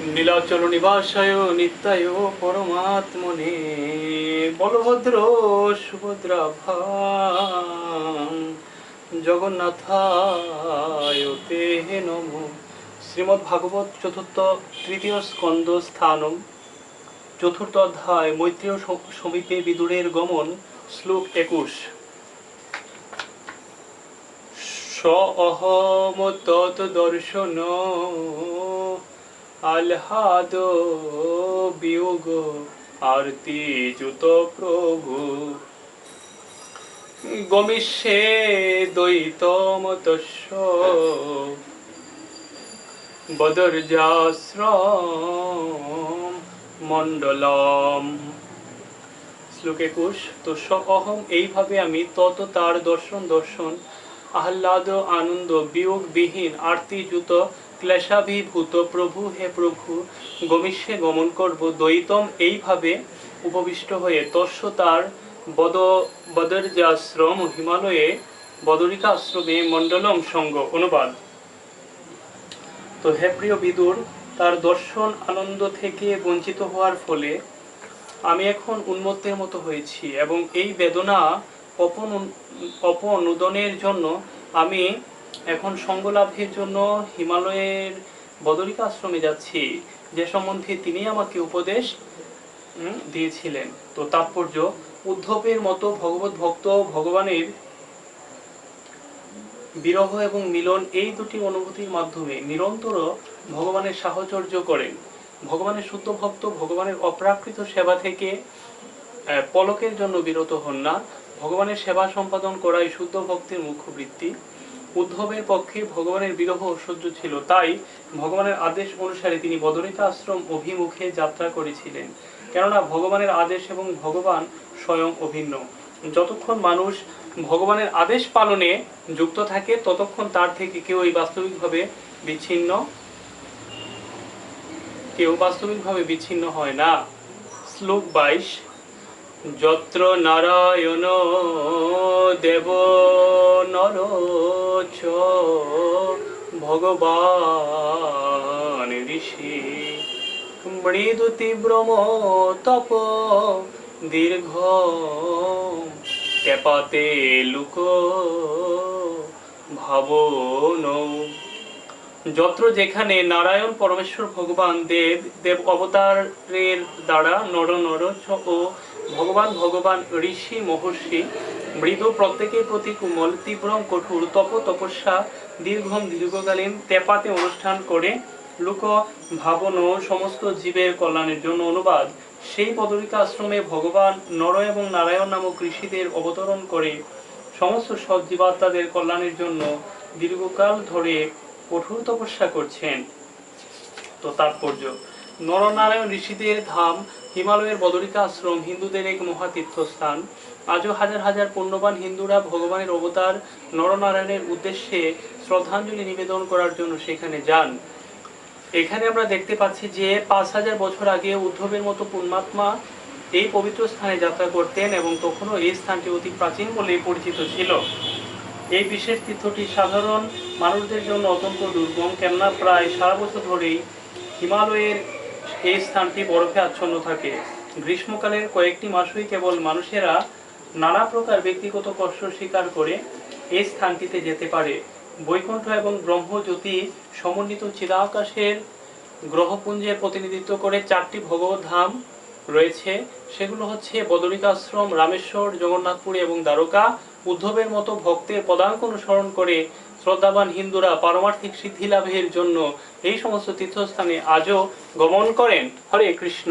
নীলাচল নিবাসায় নিত্যায় পরমাত্মনে বলভদ্র সুভদ্রা জগন্নাথায় তে নমঃ। শ্রীমদ্ ভাগবত চতুর্থ তৃতীয় স্কন্ধ স্থানম চতুর্থ অধ্যায় মৈত্রেয় সমীপে বিদুরের গমন। শ্লোক 21। স অহম তৎ দর্শন আহ্লাদ বিয়োগ আরতি যুত প্রভু গমিষ্যে দ্বৈতম তস্য বদর্যাশ্রম মণ্ডলম। শ্লোক 21। তো স অহম এইভাবে আমি তত তার দর্শন আহ্লাদ আনন্দ বিয়োগ বিহীন আরতিযুত ক্লেশাভিভূত প্রভু হে প্রভু গমিষ্যে গমন করব দ্বৈতম এইভাবে উপবিষ্ট হয়ে তস্য তার বদর্যাশ্রম হিমালয়ে বদরিকা আশ্রমে মণ্ডলম সঙ্গ। অনুবাদ। তো হে প্রিয় বিদুর, তার দর্শন আনন্দ থেকে বঞ্চিত হওয়ার ফলে আমি এখন উন্মত্তের মতো হয়েছি এবং এই বেদনা অপনুদনের জন্য আমি এখন সঙ্গলাভের জন্য হিমালয়ের বদরিকা আশ্রমে যাচ্ছি, যে সম্বন্ধে তিনি আমাকে উপদেশ দিয়েছিলেন। তো তাৎপর্য, উদ্ধবের মতো ভগবত ভক্ত ভগবানের বিরহ এবং মিলন এই দুটি অনুভূতির মাধ্যমে নিরন্তর ভগবানের সাহচর্য করেন। ভগবানের শুদ্ধ ভক্ত ভগবানের অপ্রাকৃত সেবা থেকে পলকের জন্য বিরত হন না। ভগবানের সেবা সম্পাদন করাই শুদ্ধ ভক্তের মুখ্য বৃত্তি। উদ্ধবের পক্ষে ভগবানের বিরহ অসহ্য ছিল, তাই ভগবানের আদেশ অনুসারে তিনি বদরিকা আশ্রম অভিমুখে যাত্রা করেছিলেন। কেননা ভগবানের আদেশ এবং ভগবান স্বয়ং অভিন্ন। যতক্ষণ মানুষ ভগবানের আদেশ পালনে যুক্ত থাকে ততক্ষণ তার থেকে কেউ বাস্তবিকভাবে বিচ্ছিন্ন হয় না। শ্লোক 22। যত্র নারায়ণ দেব নর চ ভগবান ঋষি মৃদু তীব্রম তপ দীর্ঘ তেপাতে লুক ভাবন। যত্র যেখানে নারায়ণ পরমেশ্বর ভগবান দেব অবতারের দ্বারা নর ও ভগবান ঋষি মহর্ষি মৃদু প্রত্যেকের প্রতি কোমল তীব্রম কঠোর তপস্যা দীর্ঘকালীন তেপাতে অনুষ্ঠান করে লোক ভাবন সমস্ত জীবের কল্যাণের জন্য। অনুবাদ। সেই বদরিকা আশ্রমে ভগবান নর এবং নারায়ণ নামক ঋষিদের অবতরণ করে সমস্ত সজ্জীবাত্মাদের কল্যাণের জন্য দীর্ঘকাল ধরে কঠোর তপস্যা করছেন। তো তাৎপর্য, নরনারায়ণ ঋষিদের ধাম হিমালয়ের বদরিকা আশ্রম হিন্দুদের এক মহাতীর্থস্থান। আজও হাজার হাজার পুণ্যবান হিন্দুরা ভগবানের অবতার নরনারায়ণের উদ্দেশ্যে শ্রদ্ধাঞ্জলি নিবেদন করার জন্য সেখানে যান। এখানে আমরা দেখতে পাচ্ছি যে 5000 বছর আগে উদ্ধবের মতো পুণ্যাত্মা এই পবিত্র স্থানে যাত্রা করতেন এবং তখনও এই স্থানটি অতি প্রাচীন বলে পরিচিত ছিল। এই বিশেষ তীর্থটি সাধারণ মানুষদের জন্য অত্যন্ত দুর্গম, কেননা প্রায় সারা বছর ধরেই হিমালয়ের এই স্থানটি বরফে আচ্ছন্ন থাকে। গ্রীষ্মকালের কয়েকটি মাসই কেবল মানুষেরা নানা প্রকার ব্যক্তিগত কষ্ট স্বীকার করে এই স্থানটিতে যেতে পারে। বৈকুণ্ঠ এবং ব্রহ্মজ্যোতি সমন্বিত চিদাকাশের গ্রহপুঞ্জের প্রতিনিধিত্ব করে 4টি ভগবত ধাম রয়েছে। সেগুলো হচ্ছে বদরিকা আশ্রম, রামেশ্বর, জগন্নাথপুরী এবং দ্বারকা। উদ্ধবের মতো ভক্তের পদাঙ্ক অনুসরণ করে শ্রদ্ধাবান হিন্দুরা পারমার্থিক সিদ্ধি লাভের জন্য এই সমস্ত তীর্থস্থানে আজও গমন করেন। হরে কৃষ্ণ।